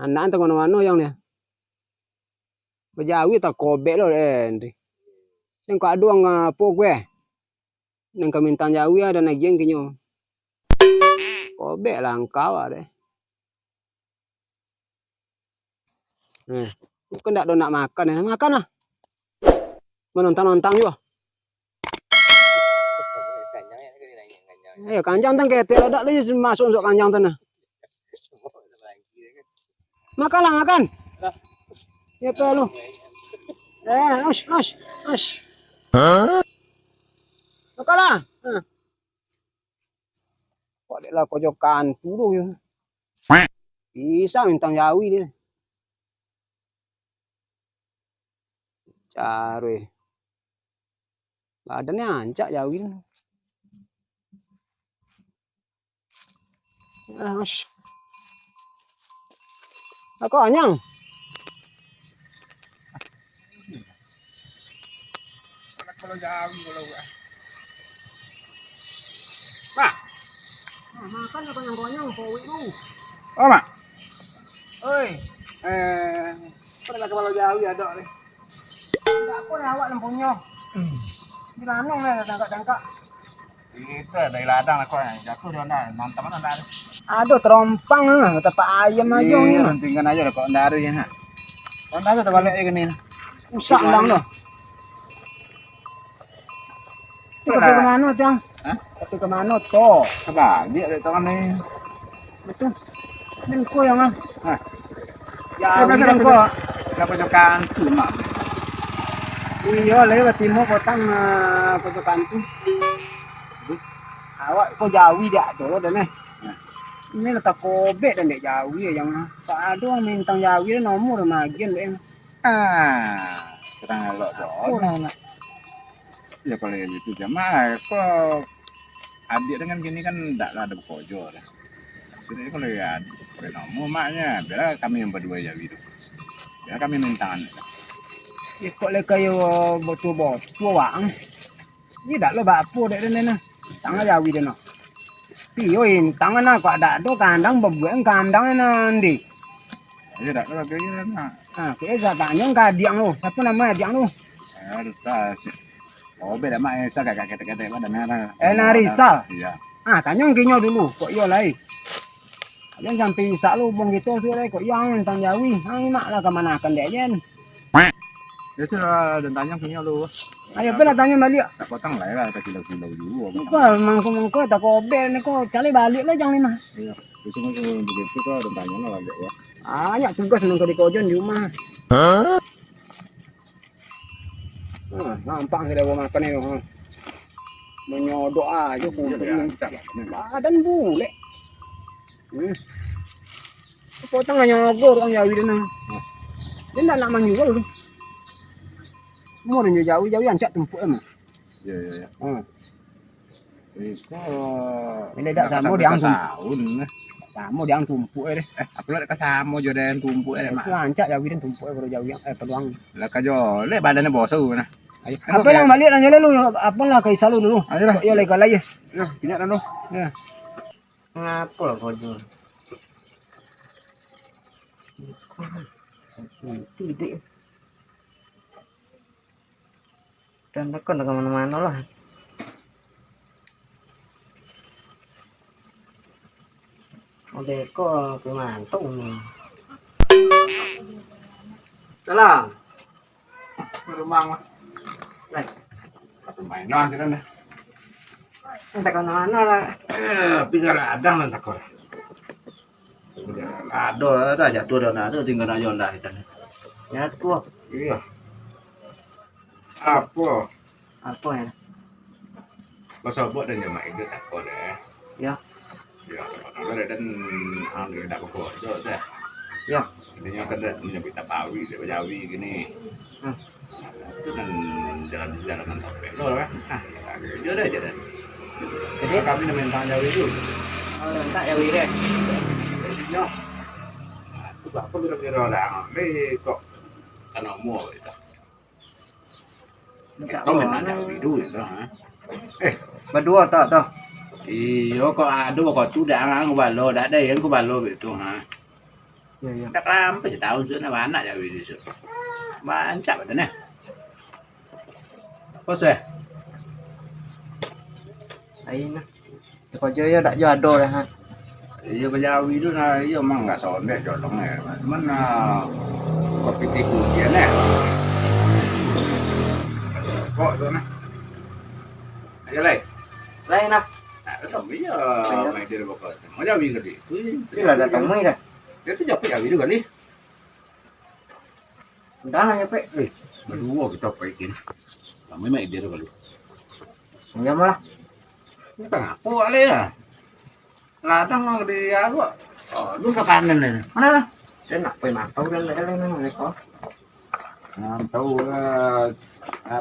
Anak tang mano-mano yang nih. Bajawi tak kobek lo deh. Yang kau aduang po gue. Neng kamintang jawi ada nagian kinyo. Kobek lah engkau deh. Bukan tak nak makan ya, makan lah. Menonton-nonton juga. Ayo kanjang tang ketek ada lagi masuk untuk kanjang tanah. Makan lah makan. Ya pelu. Ash. Makan lah. Kok dia lah kojokan turu ya. Bisa mintang jawi dia. Cari. Badannya ancak jawi. Ash. Aku anyang. Kalau jawi kalau gua. Pak. Makan apa yang konyang kowe lu. Oh, Mak. Oi. Pada kepala jawi ada nih. Enggak aku awak lempunya. Di lanong lah tangkak-tangkak. Itu dari ladang lah kok. Jatuh dia nak mantap mana dah. Aduh terompang lah, tepak ayam aja Iya, ini. pentingkan aja kok ndari ya. Kok ndari tak balik gini. Usah ndang loh. Tapi kemana tiang? Hah? Tapi kemana toh? Apa? Dia dari tangan nih. Betul. Ini ko yang ah. Hah. Ya, Kenapa ini ko. Kenapa jokan tuh, Mak? Iya, lewat timur kotang kotokan tu. Awak ko jawi dia tu dah ni. Ini letak kobek dan dek jawi yang tak ada orang mintang jawi nomor magian dek. Kurang elok Oh, dong. nak. Ya kalau gitu jamaah kok adik dengan gini kan tidak ada bekojo lah. Jadi kalau ya nomor maknya biar kami yang berdua ya gitu. Biar kami mintaan. Ikut le kayo botol wang. Ni dak lo bapo dek ni na. Tangan jawi dia no. Piyoin tangan aku ada do kandang bebuang kandang nanti. Ya tidak lagi lah. Kaya tanya kadiang lo. Apa namanya diang lo? Harus tas. Oh beda mak Esa kakak kete-kete pada merah. Narisa. Iya. Tanya kinyo dulu. Kok iyo lai. Jangan sampai isa lo bong gitu sih lai. Kok yang tentang jawi. Mak lah kemana akan dek jen. Ya sudah dan tanya punya lu. Ayo pernah tanya balik. Tak potong lah ya kilo-kilo dulu. Apa mangko tak kobe ni ko cari balik lah jangan lima. Iya. Itu kan begitu kok dan tanya lah balik ya. Banyak tugas nang di kojon di rumah. Nampak kita bawa makan ni. Menyodok aja kumpul. Badan bule. Potong nyogor orang Jawi dia nang. Dia nak manjual tu. Mau dan Jawi ancak tempuk emang. Iya. Itu Ini dak samo diang tahun. Samo diang tumpuk deh. Apa lah kasamo jodan tumpuk mak. Ancak Jawi dan tumpuk kalau Jawi peluang. Lah kajo le badannya bosu nah. Apa lang balik nanya lu apa lah kay salo dulu. Ayo lah. Yo lay kalay. Yo, pinyak dulu. Ya. Ngapo lah kojo. Tidak. Dan tekan ke mana-mana lah. Ada kok pemantung. Salam. Rumah mah. Lai. Main lah kita nih. Entah ke mana lah. Bisa ladang lah takor. Ada dah jatuh dah ada tinggal aja dah kita. Ya ku. Iya. Apa? Apa ya? Masa buat dan jamaah itu takor deh. Ya. Ya, ada dan angin tak kok dah. Ya. Ini yang kada menyebut tapawi, dia Jawi gini. Itu kan jalan-jalan sampai lo kan. Jodoh aja deh. Jadi kami nemen Jawi itu. oh, tak Jawi deh. Jadinya itu apa kira-kira lah kok tanah mua gitu. Kau main Jawi dulu itu, ha? Berdua tak. Iyo kok aduh kok tu dah aku balo dah ada yang aku balo gitu ha. Iya iya. Tak lampe tahu sudah anak ya widi su. Bancak badannya. Apa sih? Aina. Ko jo yo dak jo ado dah ha. Iya Jawi itu nah iya emang nggak sondek jolongnya. Cuman kopi tiku dia nih. Kok tuh nah. Ayo leh. Lain nak. Nah, tapi ya main di bawah. Mau Jawi kali. Sila datang mai dah. Dia tuh Jawi Jawi juga nih. Dah ya pe. Berdua kita paikin. Kamu main dia kali. Ya malah. Ini kan aku kali ya. Ladang mau di aku. Oh, lu kapan nih? Mana lah? Saya nak pergi mantau dan lain nang ko. Mantau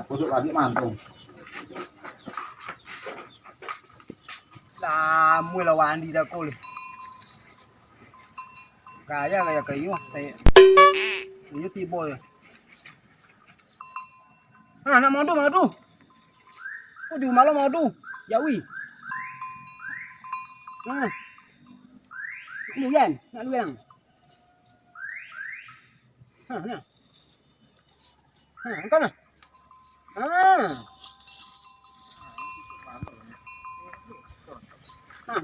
pusuk lagi mantau. Lah mui lawan di dah ko le. Kaya kayu. Saya. Ini tibo ya. Ah, nak madu. Oh, di malam madu. Jawi. Ah. Lu kan? Nak lu yang. Nah. Kan lah.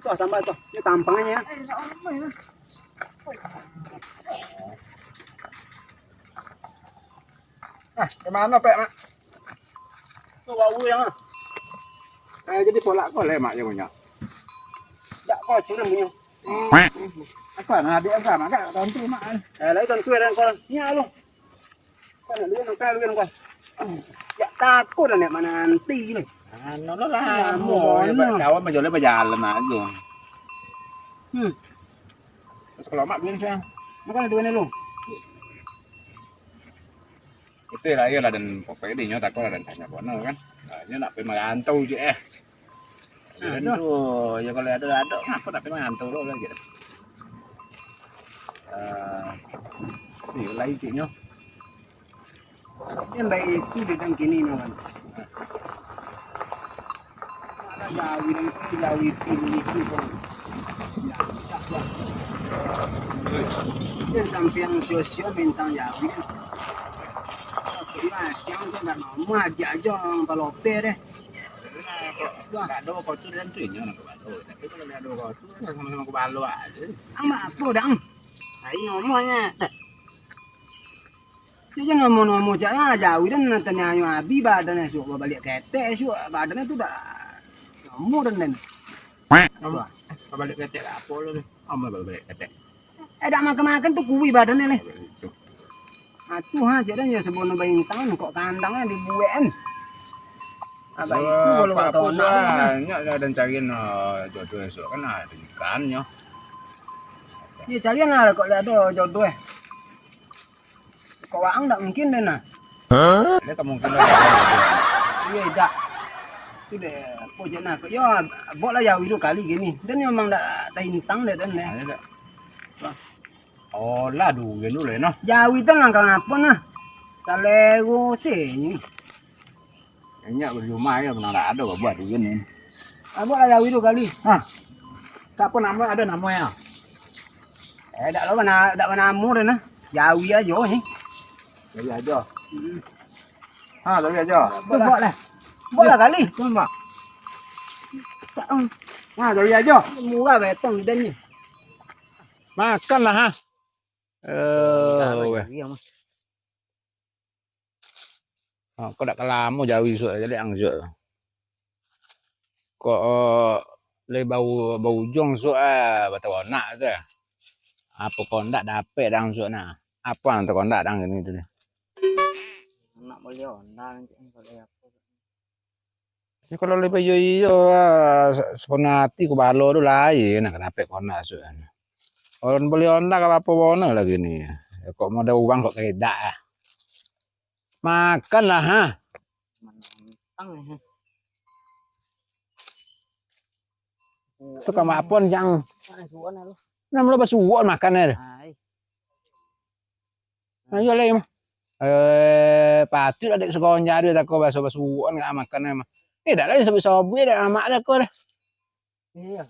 Tuh tambah tuh. Ini tampangnya ya. Kemana Pak? Mak? Tuh bau yang ah. Jadi pola kau le mak yang punya. Tak kau curang punya. Apa nah dia apa mak kan tahun tu mak. Lấy con quê đang con nhá luôn. Con là đứa nó cao luôn con. Ya takut lah nek mana nanti ni. Ano lah mo kawan ma jole berjalan aja. Terus kalau mak bilang saya, Makan dua ni lu. itu lah ya dan pokoknya dia nyata kau dan tanya kono kan. Nya nak pergi mantau je Dan tuh ya kalau ada ngapa tak pergi mantau lo kan gitu. Ni lagi ciknya. Yang baik itu di dalam kini ni kan. Ada jawi dan jawi itu kan. Yang sampai yang sosial bintang jawi. Kira jangan tu nak mau dia aja kalau per deh. Enggak ada kau tu dan tuinya nak balo. Tapi kalau ada kau tu sama-sama kau balo aja. Ama apa dah? Ai ngomongnya. Dia ngomong jangan jawi dan tanya yang abi badannya su balik ketek su badannya tu dah ngomong dan. Kau balik ketek apa lo ni? Ama balik ketek. Dah makan tu kuwi badannya ni. Atuh ha jadi ya sebelum bintang kok kandangnya dibuain. Abang itu kalau tahu banyak dan cariin jodoh esok kan ada ikannya. dia cari lah kok ada jodoh kok wang tak mungkin deh nah. Ada kemungkinan ada. Iya dak. Itu deh pojok nak kok ya boleh ya itu kali gini. Dan memang dak tintang deh dan deh. Ada. Oh lah dulu gitu le no. Jawi tu ngangkang apa nah? Salego sini. Kayaknya di rumah ya pernah ada buat begini. Apa lah Jawi tu kali? Hah? Siapa nama ada namanya? Dak lo mana dak mana amu deh nah. Jawi aja ni. Jadi aja. Ah, jadi aja. Buat lah. Buat lah kali. Coba. Tak Nah, jadi aja. murah betong dan ni. Makan lah ha. Kau dak kelamo Jawi so jadi angjo. Kok le bau jong so batu nak tu. Apa kau ndak dapet dang so na. Apa nang kau ndak dang ini tu. Nak boleh onda boleh apa. Ni kalau lebih yo sepenati ku balo tu lain nak dapet kau nak so. Orang beli onda apa apa bona lagi ni. Kok mau ada uang kok kedak ah. Makan lah ha. Tu kamu apon yang. Nam lo basuon makan ni. Ayo le. Patut adik sekolah jadi tak kau basuon ngak makan ni mah. Dak lagi sobi dak amak dak kau dah. Iya.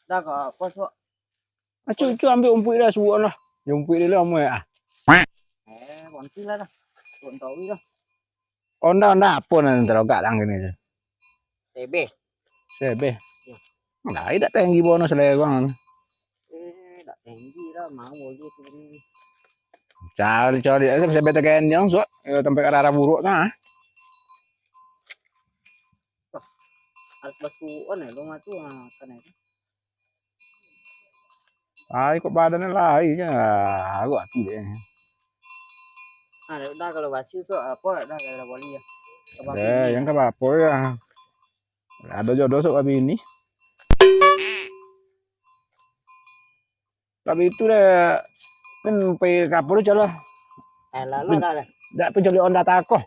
Dah kok apa sok Cu ambil umpuk dah suruh lah. Yang umpuk dia lah mau ah. Còn chi là còn tàu đi đâu. Onda apa nanti terogak lang gini je. TB. Sebe. Nah, tidak tinggi bonus lewang. Đã thành gì đó mà ngồi vô thì Cari aja bisa beta kain yang so, tempat arah buruk nah. harus basuhan này luôn tuh cái này. Ah, kok badannya lain ya. Aku atuh deh. Udah kalau basuh so apa udah kalau boleh ya. Yang apa ya? Ada jodoh sok kami ini. Tapi itu deh, kan pe kapur calo. Lalu dah deh. Dak pencuri onda tako.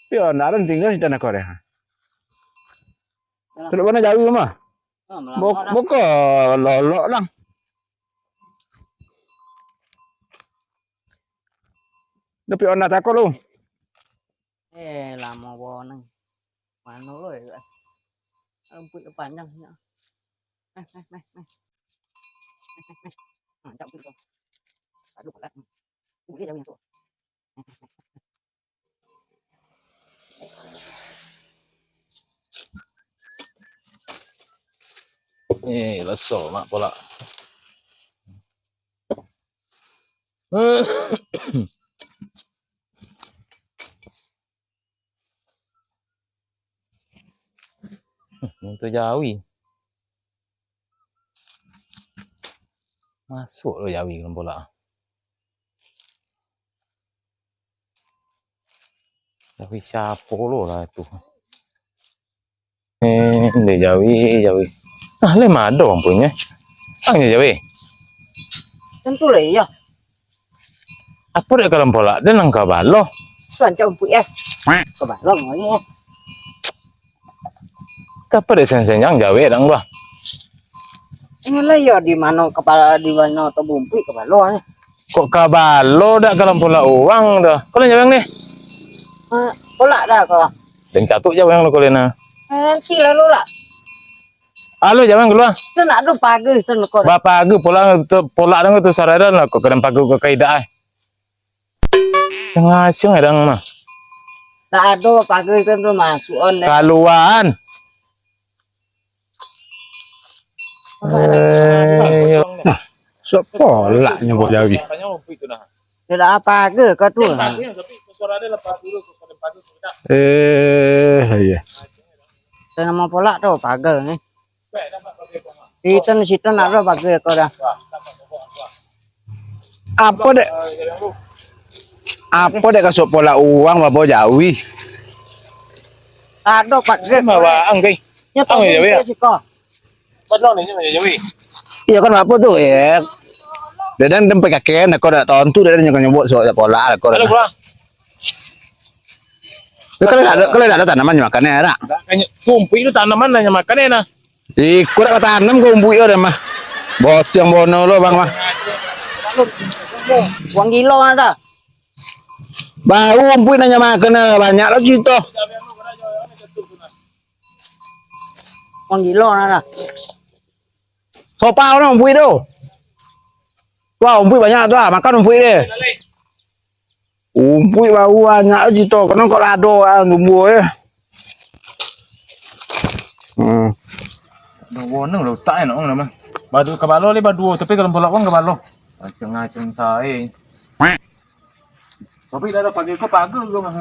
Pi onda ran tinggal di tanah Korea. Terus mana jauh mah? Boko lolo lang. Tapi onda tako lu. Làm mò bò này mà nó rồi vậy ông quỵ panjang nhá này trọng quỵ con aduh berat quỵ jauh yang Leso mak pola. Itu Jawi. Masuk lo Jawi dalam bola. Tapi siapa lo lah itu. Deh Jawi. Ah, le mado punya. Ang Jawi. tentu lah ya Apa dek dalam bola? Dan nang kabalo. kan trọng quỵ các bạn lo nói nghe Apa dek sen yang Jawi dang bah. ini lah ya di mana kepala di mana atau bumpi các bạn lo nih Kok kabalo dak dalam bola uang dah. Kau yang nih? bola dah kok Dan catuk jauh yang lo kau na. nanti lalu lah Halo jangan keluar. itu nak ada pagi itu kok Bapak aku pola dang tu sarada lah kok kadang pagu ke kaidah. Sengaja dang mah. tak ada pagi itu masukan Kaluan. Nah, sok pola nyebut Jawi. tidak apa ke kau tuh Iya. itu nama pola tuh pagi nih itu situ nak ada pagi kau dah Apa dek? Apa dek kasuk pola uang bawa Jawi? ada pagi Bawa angkai. nyetop ya? sih kok Betul nih Jawi. Iya kan apa tuh ya? Dan tempe kakek nak kau dah tahun tu dan yang nyebut sok pola kau dah. Kalau ada tanaman makannya ada. Kumpi itu tanaman hanya makannya nah. Ikut ke tanam kumpi ada mah. Bot yang bono lo bang mah. uang kilo ada Bau kumpi hanya makannya banyak lagi tuh. uang kilo ada Sopau no kumpi tu. Wah kumpi banyak tuh, makan kumpi deh. Kumpi bau banyak lagi tuh, karena kalau ada numbuh ya. Nung lo tak enak nama. Badu kabalo le badu tapi kalau bola uang kabalo. Aceng sae. Tapi dah pagi ko pagi lu mah.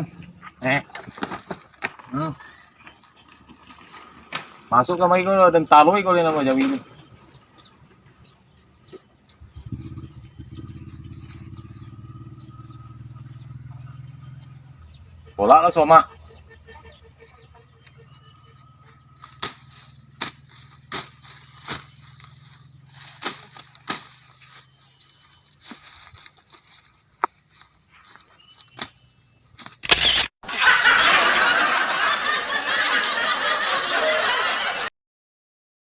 Masuk ke mai ko dan taloi ko le nama Jawi ni. Bola lah soma.